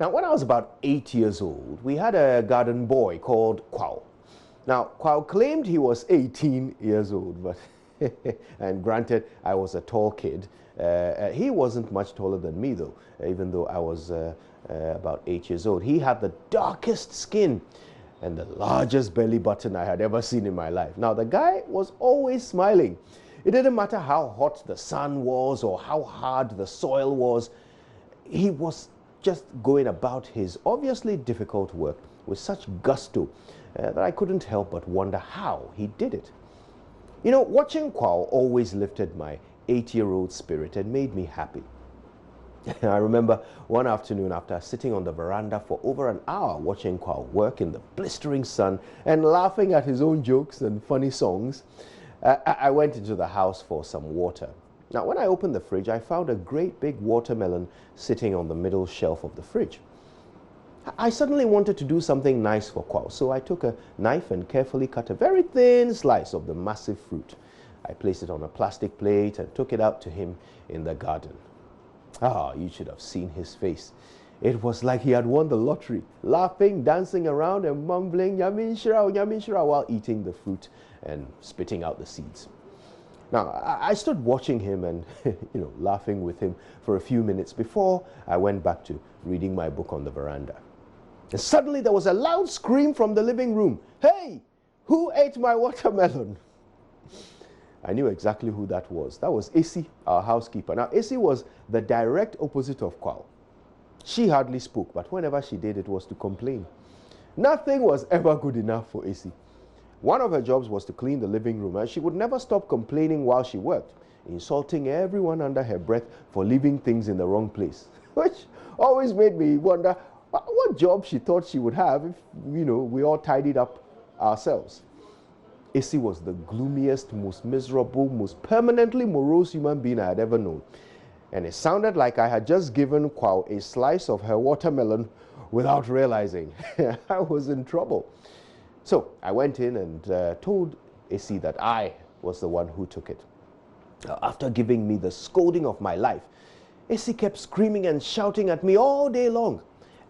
Now, when I was about 8 years old, we had a garden boy called Kojo. Now, Kojo claimed he was 18 years old, but and granted, I was a tall kid. He wasn't much taller than me, though, even though I was about 8 years old. He had the darkest skin and the largest belly button I had ever seen in my life. Now, the guy was always smiling. It didn't matter how hot the sun was or how hard the soil was. He was just going about his obviously difficult work with such gusto that I couldn't help but wonder how he did it. You know, watching Kojo always lifted my 8-year-old spirit and made me happy. I remember one afternoon after sitting on the veranda for over an hour watching Kojo work in the blistering sun and laughing at his own jokes and funny songs, I went into the house for some water. Now, when I opened the fridge, I found a great big watermelon sitting on the middle shelf of the fridge. I suddenly wanted to do something nice for Kojo, so I took a knife and carefully cut a very thin slice of the massive fruit. I placed it on a plastic plate and took it out to him in the garden. Ah, you should have seen his face. It was like he had won the lottery, laughing, dancing around and mumbling "Yamin while eating the fruit and spitting out the seeds. Now, I stood watching him and, laughing with him for a few minutes before I went back to reading my book on the veranda. And suddenly there was a loud scream from the living room. "Hey, who ate my watermelon?" I knew exactly who that was. That was Esi, our housekeeper. Now, Esi was the direct opposite of Kojo. She hardly spoke, but whenever she did, it was to complain. Nothing was ever good enough for Esi. One of her jobs was to clean the living room, and she would never stop complaining while she worked, insulting everyone under her breath for leaving things in the wrong place, which always made me wonder what job she thought she would have if, we all tidied up ourselves. Esi was the gloomiest, most miserable, most permanently morose human being I had ever known. And it sounded like I had just given Kojo a slice of her watermelon without realizing I was in trouble. So I went in and told Esi that I was the one who took it. After giving me the scolding of my life, Esi kept screaming and shouting at me all day long.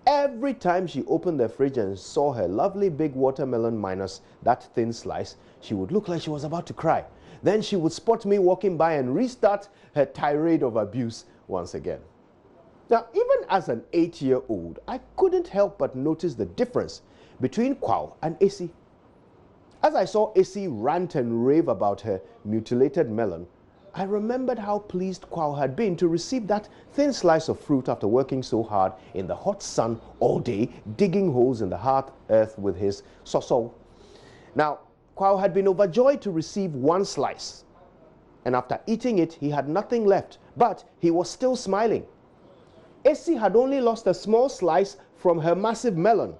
Every time she opened the fridge and saw her lovely big watermelon minus that thin slice, she would look like she was about to cry. Then she would spot me walking by and restart her tirade of abuse once again. Now, even as an 8-year-old, I couldn't help but notice the difference between Kojo and Esi. As I saw Esi rant and rave about her mutilated melon, I remembered how pleased Kojo had been to receive that thin slice of fruit after working so hard in the hot sun all day, digging holes in the hard earth with his soso. Now, Kojo had been overjoyed to receive one slice, and after eating it, he had nothing left, but he was still smiling. Esi had only lost a small slice from her massive melon,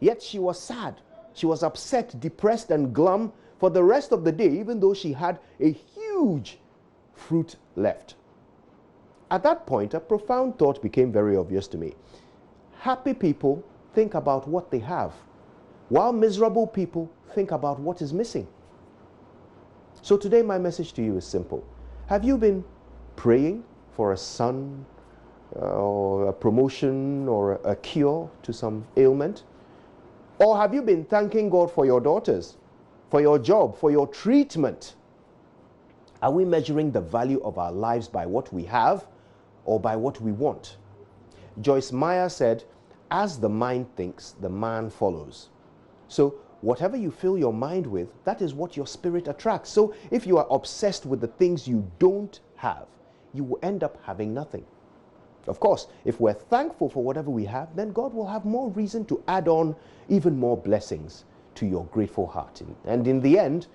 yet she was sad. She was upset, depressed, and glum for the rest of the day, even though she had a huge fruit left. At that point, a profound thought became very obvious to me. Happy people think about what they have, while miserable people think about what is missing. So today my message to you is simple. Have you been praying for a son or a promotion or a cure to some ailment? Or have you been thanking God for your daughters, for your job, for your treatment? Are we measuring the value of our lives by what we have or by what we want? Joyce Meyer said, "As the mind thinks, the man follows." So whatever you fill your mind with, that is what your spirit attracts. So if you are obsessed with the things you don't have, you will end up having nothing. Of course, if we're thankful for whatever we have, then God will have more reason to add on even more blessings to your grateful heart. And in the end,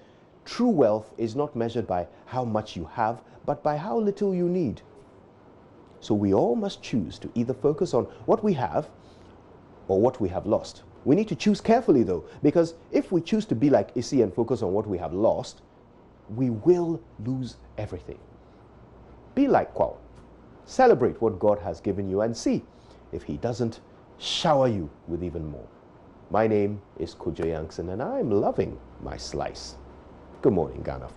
true wealth is not measured by how much you have, but by how little you need. So we all must choose to either focus on what we have or what we have lost. We need to choose carefully, though, because if we choose to be like Esi and focus on what we have lost, we will lose everything. Be like Kojo. Celebrate what God has given you and see if He doesn't shower you with even more. My name is Kojo Yankson, and I'm loving my slice. Good morning, Ghana.